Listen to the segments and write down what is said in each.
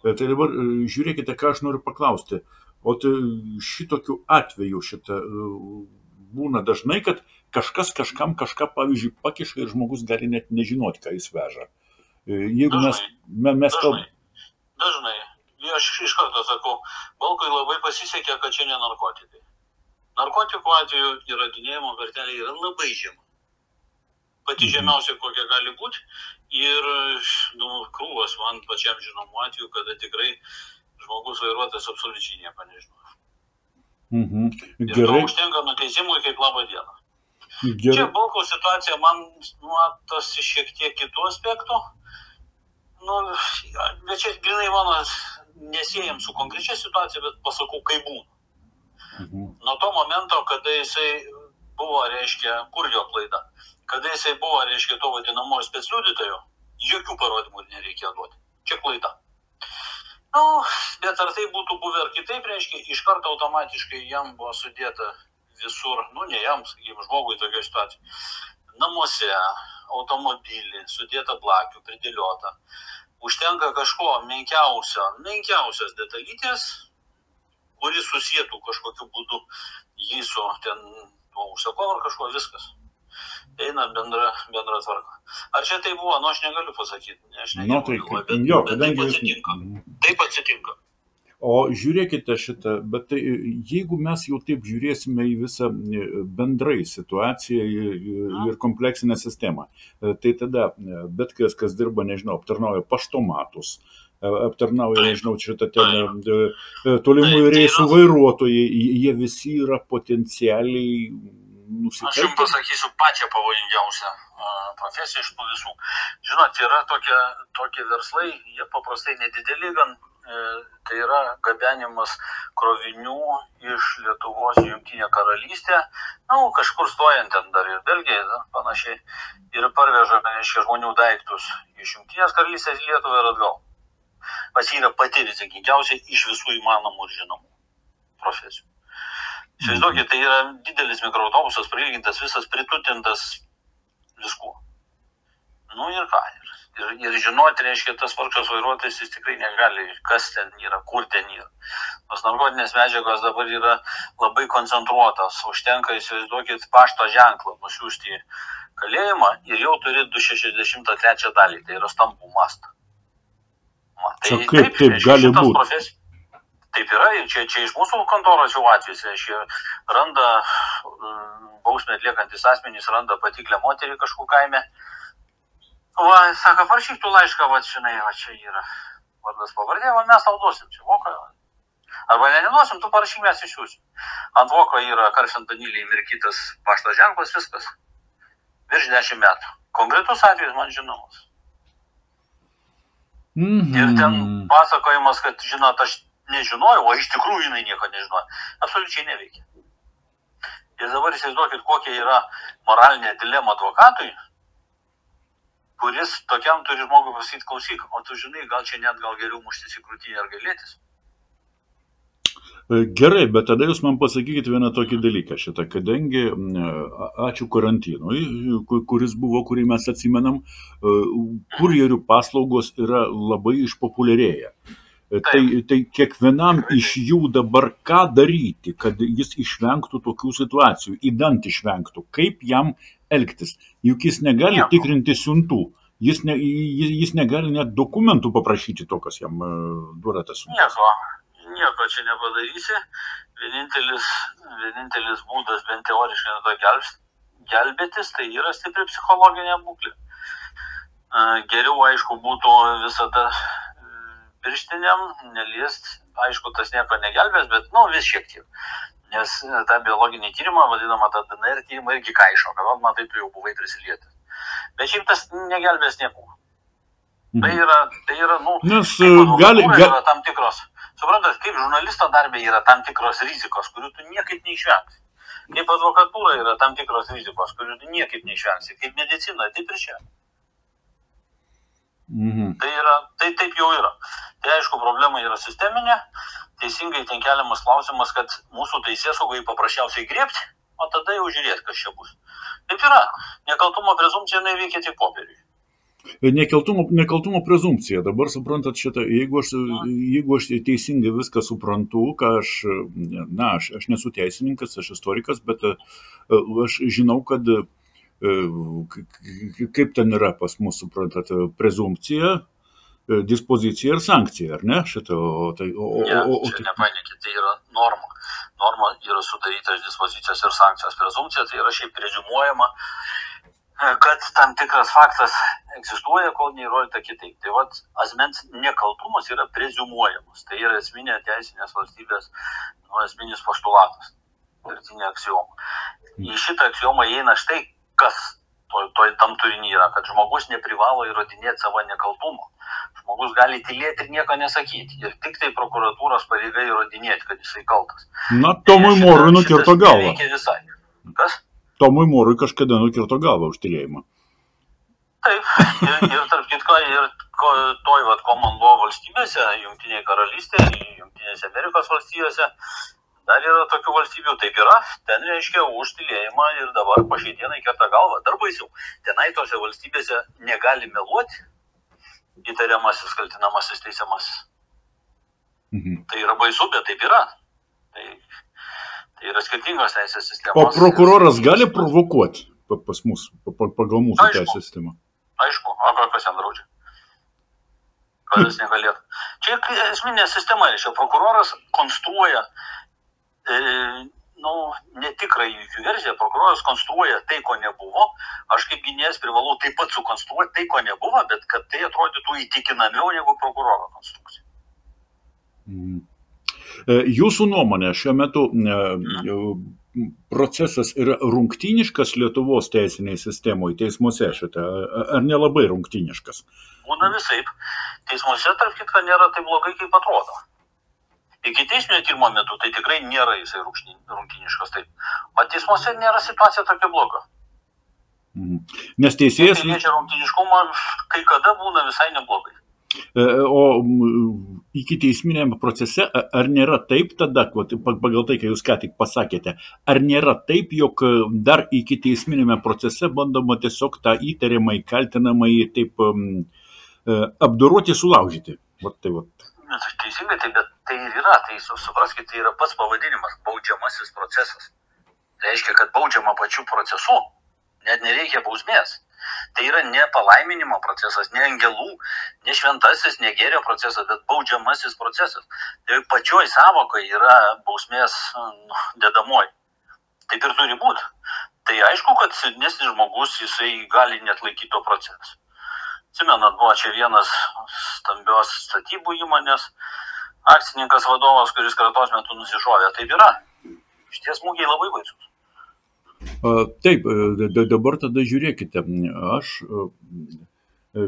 Tai dabar žiūrėkite, ką aš noriu paklausti. O šitokiu atveju būna dažnai, kad kažkas kažkam kažką, pavyzdžiui, pakiša ir žmogus gali net nežinoti, ką jis veža. Jeigu mes Dažnai. Aš iš karto sakau, Balkui labai pasisekė, kad čia ne narkotikai. Narkotikų atveju įrodinėjimo vertelė yra labai žema. Pati žemiausia, kokia gali būti. Ir krūvas man pačiam žinomų atveju, kada tikrai žmogus vairuotojas absoliučiai nieko nežino. Ir to užtenka nuteisimui kaip labą dieną. Čia Balkaus situacija man matosi šiek tiek kitų aspektų. Bet čia grinai mano nesiejam su konkrečia situacija, bet pasakau, kaip būna. Nuo to momento, kada jisai buvo, reiškia, kur jo klaida, kada jisai buvo, reiškia, to vadinamojo specliudytojo, jokių parodymų nereikėjo duoti. Čia klaida. Bet ar tai būtų buvę ar kitaip, reiškia, iš karto automatiškai jam buvo sudėta visur, ne jam, sakykime, žmogui tokio situacijų, namuose, automobilį, sudėta blakių, pridėliota. Užtenka kažko menkiausios detalytės, kuris susietų kažkokiu būdu jį su ten užsakovu ar kažko, viskas. Eina bendra tvarka. Ar čia tai buvo? Aš negaliu pasakyti. Taip atsitinka. O žiūrėkite šitą, bet tai, jeigu mes jau taip žiūrėsime į visą bendrai situaciją ir kompleksinę sistemą, tai tada bet kas dirba, nežinau, aptarnauja paštomatus, aptarnauja, nežinau, šitą ten tolimųjų reisų vairuotojai, jie visi yra potencialiai nusikaltėliai. Aš jums pasakysiu pačią pavojingiausią profesiją iš tų visų. Žinot, yra tokie verslai, jie paprastai nedideli gan. Tai yra gabenimas krovinių iš Lietuvos į Jungtinę karalystę, kažkur stojant ten dar ir Belgiją, panašiai, ir parveža, reiškia, žmonių daiktus iš Jungtinės karalystės į Lietuvą ir atgal. Pas yra pati rizikingiausia iš visų įmanomų ir žinomų profesijų. Įsivaizduokit, tai yra didelis mikroautobusas, prailgintas, visas pritutintas viskuo. Ir ką? Ir žinoti, reiškia, tas vargšas vairuotojas jis tikrai negali, kas ten yra, kur ten yra. Tos narkotinės medžiagos dabar yra labai koncentruotas. Užtenka, įsivaizduokit, pašto ženklą nusiųsti į kalėjimą ir jau turi 263 dalį, tai yra stambų mastą. Kaip gali būti? Taip yra, ir čia iš mūsų kontoros jau atvejs, reiškia, randa bausmę atliekantis asmenys, randa patiklę moterį kažkur kaime. Sako, parašyk tu laišką, žinai, čia yra vardas pavardė, mes tau duosim čia voką. Arba neduosim, tu parašyk, mes išsiųsim. Ant voko yra karšant Danilyje mirkytas pašto ženklas, viskas. Virš 10 metų. Konkretus atvejis man žinomas. Ir ten pasakojimas, kad, žinot, aš nežinojau, o iš tikrųjų jinai nieko nežinojo. Absoliučiai neveikia. Ir dabar įsivaizduokit, kokia yra moralinė dilema advokatui, kuris tokiam turi žmogui pasakyti, klausyk, o tu žinai, gal čia net geriau muštis į krūtinę ar gailėtis. Gerai, bet tada jūs man pasakykite vieną tokį dalyką šitą, kadangi ačiū karantinui, kuris buvo, kurį mes atsimenam, kurjerių paslaugos yra labai išpopuliarėję. Tai kiekvienam iš jų dabar ką daryti, kad jis išvengtų tokių situacijų, idant išvengtų, kaip jam elgtis. Juk jis negali tikrinti siuntų, jis negali net dokumentų paprašyti to, kas jam duoda tas siuntas. Nieko čia nepadarysi. Vienintelis būdas, bent teoriškai nuo to gelbėtis, tai yra stipri psichologinė būklė. Geriau, aišku, būtų visada pirštiniam, neliest, aišku, tas nieko negelbės, bet, vis šiek tiek. Nes tą biologinį tyrimą, vadinamą tą DNR tyrimą, irgi kaišo, kad, matai, tu jau buvai prisilietęs. Bet šiaip tas negelbės nieko. Tai yra, yra tam tikros, suprantat, kaip žurnalisto darbė yra tam tikros rizikos, kurių tu niekaip neišvengsi. Kaip advokatūra yra tam tikros rizikos, kurių tu niekaip neišvengsi. Kaip medicina, taip ir čia. Tai taip jau yra. Tai aišku, problema yra sisteminė, teisingai ten keliamas klausimas, kad mūsų teisėsaugai paprasčiausiai griebti, o tada jau žiūrėti, kas čia bus. Taip yra. Nekaltumo prezumpcija veikia tik popieriui. Nekaltumo prezumpcija. Dabar suprantat šitą, jeigu aš teisingai viską suprantu, aš nesu teisininkas, aš istorikas, bet aš žinau, kad kaip ten yra pas mus, suprantat, prezumpcija, dispozicija ir sankcija, ar ne? Čia nepainiokit, tai yra norma. Norma yra sudaryta iš dispozicijos ir sankcijos. Prezumpcija tai yra šiaip preziumuojama, kad tam tikras faktas egzistuoja, kol neįrodyta kitaip. Tai vat asmens nekaltumas yra preziumuojamas. Tai yra esminė teisinės valstybės esminis postulatas, kertinė aksioma. Į šitą aksiomą įeina štai, kas tam turinį yra, kad žmogus neprivalo įrodinėti savo nekaltumo. Žmogus gali tylėti ir nieko nesakyti. Ir tik tai prokuratūros pareiga įrodinėti, kad jisai kaltas. Na, Tomui Morui nukirto galvą. Kas? Tomui Morui kažkada nukirto galvą už tylėjimą. Taip, ir tarp kitko, ir toj komando valstybėse, Jungtinėje karalystėje, Jungtinėse Amerikos valstybėse, dar yra tokių valstybių, taip yra, ten reiškia už tylėjimą ir dabar po šiai dienai kerta galvą. Dar baisiau, tenai tose valstybėse negali meluoti įtariamasis, kaltinamasis, teisiamasis. Tai yra baisu, bet taip yra. Tai yra skirtingos teisės sistemos. O prokuroras gali provokuoti pas mus, pagal mūsų teisės sistemą? Aišku, kas jam draudžia? Kad jis negalėtų. Čia esminė sistema, reiškia, prokuroras konstruoja netikrą įvykių versiją, prokuroras konstruoja tai, ko nebuvo. Aš kaip gynėjas privalau taip pat sukonstruoti tai, ko nebuvo, bet kad tai atrodytų įtikinamiau negu prokuroro konstrukcija. Jūsų nuomonė, šiuo metu procesas yra rungtyniškas Lietuvos teisiniai sistemoje, teismuose šitą, ar nelabai rungtyniškas? Būna visaip. Teismuose, tarp kitko, nėra taip blogai, kaip atrodo. Iki teisminio tyrimo metu tai tikrai nėra jisai rungtyniškas taip. O teismuose nėra situacija tokia bloga. Nes teisėjas... Tai liečia rungtyniškumą, kai kada būna visai neblogai. O iki teisminėme procese, ar nėra taip tada, pagal tai, kai jūs ką tik pasakėte, ar nėra taip, jog dar iki teisminėme procese bandoma tiesiog tą įtariamai, kaltinamai taip apdoroti, sulaužyti? Teisingai, bet tai ir yra, tai supraskite, tai yra pats pavadinimas, baudžiamasis procesas. Reiškia, kad baudžiama pačiu procesu, net nereikia bausmės. Tai yra ne palaiminimo procesas, ne angelų, ne šventasis, ne gėrio procesas, bet baudžiamasis procesas. Tai pačioj savokai yra bausmės dedamoji. Taip ir turi būti. Tai aišku, kad silpnesnis žmogus, jisai gali net laikyti to proceso. Atsimenat, buvo čia vienas stambios statybų įmonės akcininkas vadovas, kuris kratos metu nusišovė. Taip yra. Šitie smūgiai labai baisus. Taip, dabar tada žiūrėkite, aš,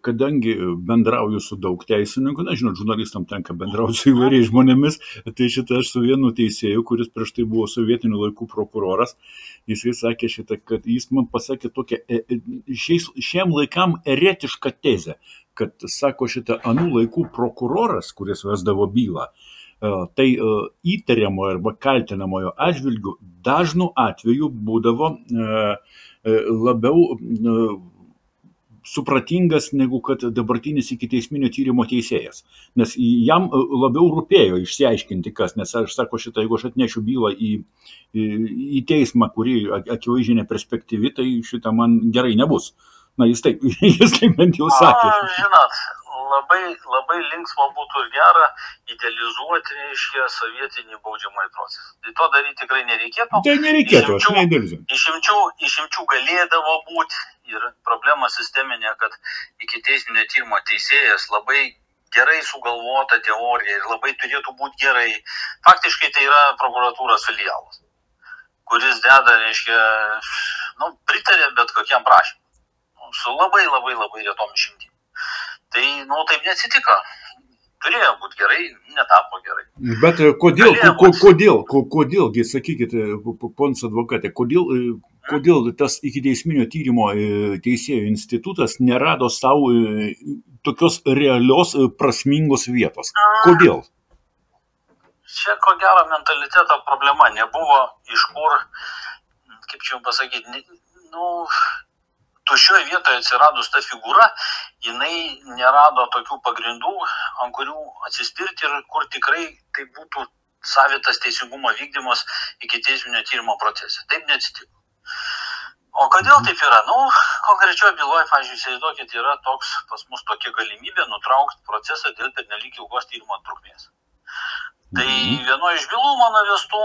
kadangi bendrauju su daug teisininkų, žinot, žurnalistam tenka bendrauti su įvairiais žmonėmis, tai aš su vienu teisėju, kuris prieš tai buvo sovietinių laikų prokuroras, jisai sakė kad jis man pasakė tokią šiem laikam eretišką tezę, kad sako anų laikų prokuroras, kuris vesdavo bylą, tai įtariamojo arba kaltinamojo atžvilgiu dažnu atveju būdavo labiau supratingas negu kad dabartinis ikiteisminio tyrimo teisėjas. Nes jam labiau rūpėjo išsiaiškinti kas, nes aš sako jeigu aš atnešiu bylą į teismą, kuri akivaizdžiai neperspektyvi, tai man gerai nebus. Na, jis taip bent jau sakė. Žinot, labai linksma būtų ir gera idealizuoti, reiškia, sovietinį baudžiamąjį procesą. Tai to daryti tikrai nereikėtų. Tai nereikėtų, aš neidalizuoju. Išimčių galėdavo būti ir problema sisteminė, kad iki teisminio tyrimo teisėjas labai gerai sugalvota teorija ir labai turėtų būti gerai. Faktiškai tai yra prokuratūros filialas, kuris deda, reiškia, pritarė bet kokiam prašymui. Su labai retom išimtim. Tai, taip neatsitiko. Turėjo būti gerai, netapo gerai. Bet kodėlgi, sakykite, ponas advokate, kodėl tas ikiteisminio tyrimo teisėjų institutas nerado savo tokios realios prasmingos vietos? Kodėl? Čia, ko gero, mentaliteto problema nebuvo iš kur, kaip čia jums pasakyti, tuščioje vietoje atsiradus ta figūra, jinai nerado tokių pagrindų, ant kurių atsispirti ir kur tikrai tai būtų savitas teisingumo vykdymas iki teisminio tyrimo procese. Taip neatsitiko. O kodėl taip yra? Konkrečioje byloje, pavyzdžiui, įsivaizduokit, yra toks pas mus tokia galimybė nutraukti procesą dėl pernelyg ilgos tyrimo trukmės. Tai vienoje iš bylų mano vestų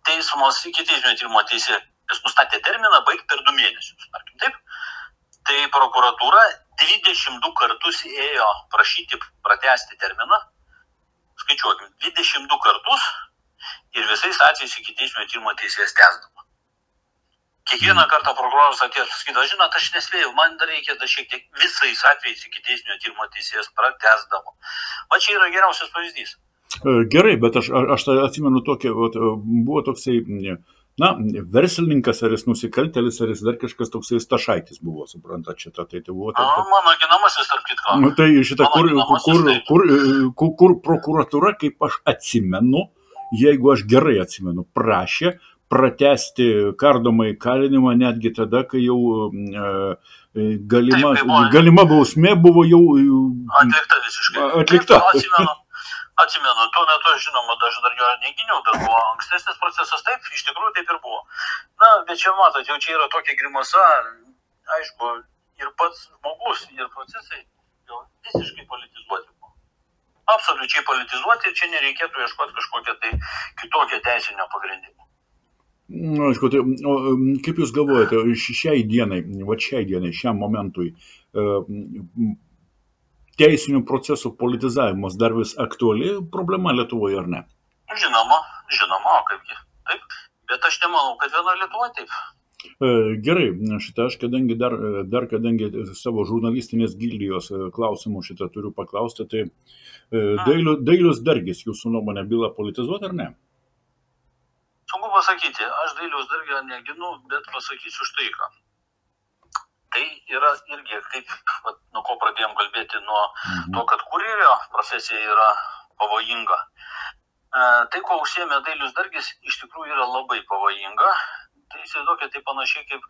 teismas iki teisminio tyrimo teisėjas nustatė terminą baigti per 2 mėnesius. Tarkim, taip. Tai prokuratūra 22 kartus ėjo prašyti pratęsti terminą. Skaičiuokim, 22 kartus ir visais atvejais iki teisminio tyrimo teisėjas tęsdavo. Kiekvieną kartą prokuroras atėjęs pasakydavo, žinot, aš nespėjau, man dar reikia šiek tiek, visais atvejais iki teisminio tyrimo teisėjas pratęsdavo. Va čia yra geriausias pavyzdys. Gerai, bet aš atsimenu tokį, buvo toksai, verslininkas, ar jis nusikaltėlis, ar jis dar kažkas toksai Stašaitis buvo, suprantat, šitą, tai buvo... Mano ginamasis, tarp kitko. Tai šitą, kur prokuratūra, kaip aš atsimenu, jeigu aš gerai atsimenu, prašė pratęsti kardomąjį kalinimą netgi tada, kai jau galima bausmė buvo jau... Atlikta visiškai. Atlikta. Atsimenu, tuo metu, žinoma, aš dar jo neginiau, dar buvo ankstesnis procesas, taip, iš tikrųjų taip ir buvo. Bet čia matot, jau čia yra tokia grimasa, aišku, ir pats žmogus, ir procesai jau visiškai politizuoti buvo. Absoliučiai politizuoti ir čia nereikėtų ieškoti kažkokią tai kitokią teisinio pagrindimą. Aišku, tai, kaip jūs galvojate, šiai dienai, šiam momentui, teisinių procesų politizavimas dar vis aktuali problema Lietuvoje, ar ne? Žinoma, kaipgi, taip, bet aš nemanau, kad viena Lietuvoje taip. Gerai, aš kadangi kadangi savo žurnalistinės gildijos klausimų šitą turiu paklausti, tai Dailius Dargis, jūsų nuomonė, bylą politizuoti, ar ne? Sunku pasakyti, aš Dailiaus Dargio neginu, bet pasakysiu štai ką. Tai yra irgi, kaip, nuo ko pradėjom kalbėti, nuo to, kad kurjerio profesija yra pavojinga. Tai, ko užsiėmė Dailius Dargis, iš tikrųjų yra labai pavojinga. Tai įsivaizduokit, tai panašiai kaip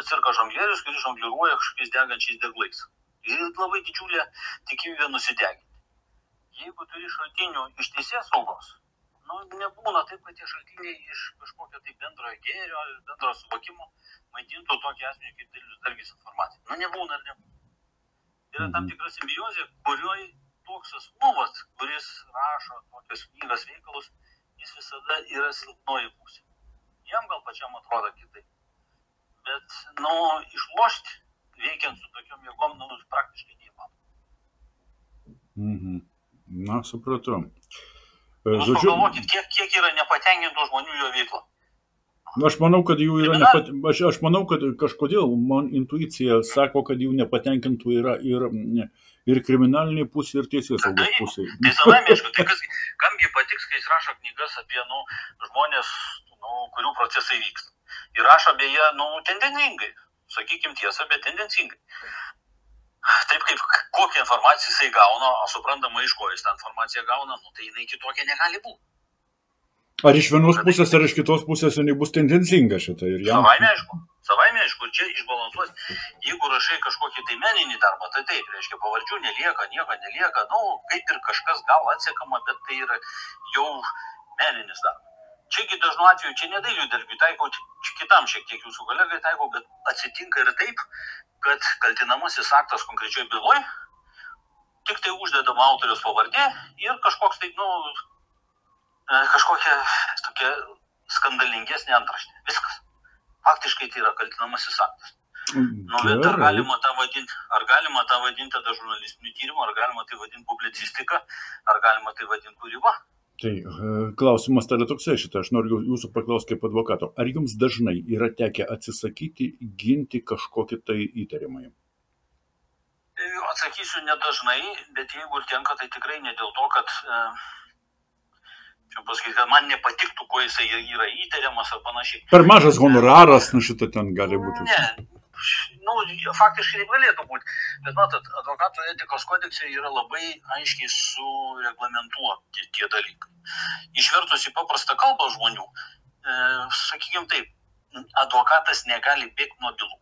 cirko žonglierius, kuris žongliruoja kažkokiais degančiais deglais. Ir labai didžiulė tikimybė nusideginti. Jeigu turi šaltinių iš teisėsaugos, nebūna taip, kad tie šaltiniai iš kažkokio tai bendrojo gėrio, bendrojo suvokimo maitintų tokį asmenį kaip Dailius Dargis informaciją. Nebūna ir nebūna. Yra tam tikra simbiozė, kurioje toks asmumas, kuris rašo tokias knygas veikalus, jis visada yra silpnoji pusė. Jam gal pačiam atrodo kitaip. Bet, išlošti veikiant su tokiom jėgom, praktiškai neįmanoma. Supratau. Jūs pagalvokit, kiek yra nepatenkintų žmonių jo veikla. Aš manau, kad jų yra aš manau, kad kažkodėl man intuicija sako, kad jų nepatenkintų yra ir kriminalinė pusė, ir teisėsaugos pusė. Tai savame, aišku, tai kamgi patiks, kai jis rašo knygas apie žmonės, kurių procesai vyksta. Ir rašo beje, tendencingai, sakykim tiesą, bet tendencingai. Taip kaip kokią informaciją jisai gauna, o suprantama, iš ko jis tą informaciją gauna, tai jinai kitokia negali būti. Ar iš vienos pusės, ar iš kitos pusės jinai bus tendencinga šitą? Savaime aišku, čia išbalansuos. Jeigu rašai kažkokį tai meninį darbą, tai taip, reiškia, pavardžių nelieka, nieko nelieka, kaip ir kažkas gal atsekama, bet tai yra jau meninis darbas. Čiagi dažnu atveju, čia ne Dailiui Dargiui taikau, kitam šiek tiek jūsų kolegai taikau, bet atsitinka ir taip, kad kaltinamasis aktas konkrečioje byloje tik tai uždedama autoriaus pavardė ir kažkoks tai, kažkokia tokia skandalingesnė antraštė. Viskas. Faktiškai tai yra kaltinamasis aktas. Bet ar galima tą vadinti tada žurnalistiniu tyrimu, ar galima tai vadinti publicistika, ar galima tai vadinti kūryba? Tai klausimas tada toksai šitą, aš noriu jūsų paklausti kaip advokato. Ar jums dažnai yra tekę atsisakyti ginti kažkokį tai įtarimai? Atsakysiu nedažnai, bet jeigu ir tenka, tai tikrai ne dėl to, kad man nepatiktų, kuo jisai yra įtariamas ar panašiai. Per mažas honoraras, šitą ten gali būti. Faktiškai galėtų būti. Bet matot, advokatų etikos kodekse yra labai aiškiai sureglamentuoti tie dalykai. Išvertus į paprastą kalbą žmonių, sakykim taip, advokatas negali bėgti nuo bylų.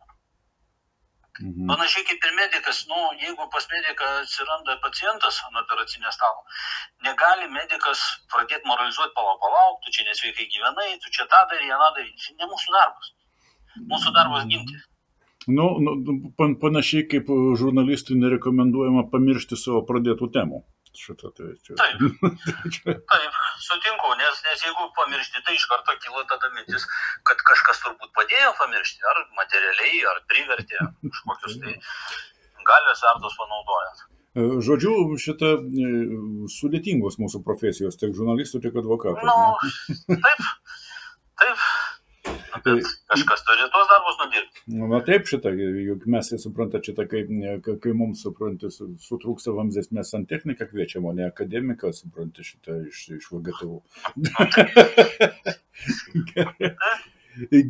Mhm. Panašiai kaip ir medikas, jeigu pas mediką atsiranda pacientas ant operacinio stalo, negali medikas pradėti moralizuoti, palauk, tu čia nesveikai gyvenai, tu čia tą darai, aną darai. Tai ne mūsų darbas. Mūsų darbas ginti. Panašiai kaip žurnalistui nerekomenduojama pamiršti savo pradėtų temų. Taip, sutinku, nes jeigu pamiršti, tai iš karto kilo tada mintis, kad kažkas turbūt padėjo pamiršti, ar materialiai, ar privertė, kažkokius tai galios svertus panaudojant. Žodžiu, šitą sudėtingos mūsų profesijos, tiek žurnalistų, tiek advokatų. Taip. Bet kažkas turi tuos darbus nudirbti. Na taip, juk mes suprantate, kai mums, suprantate, sutrūksta vamzdės, mes santechniką kviečiam, o ne akademiką, suprantate, iš VGTU.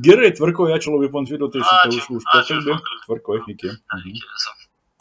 Gerai, tvarkoj, ačiū labai, ponas Vytautai, už pokalbį. Tvarkoj, iki.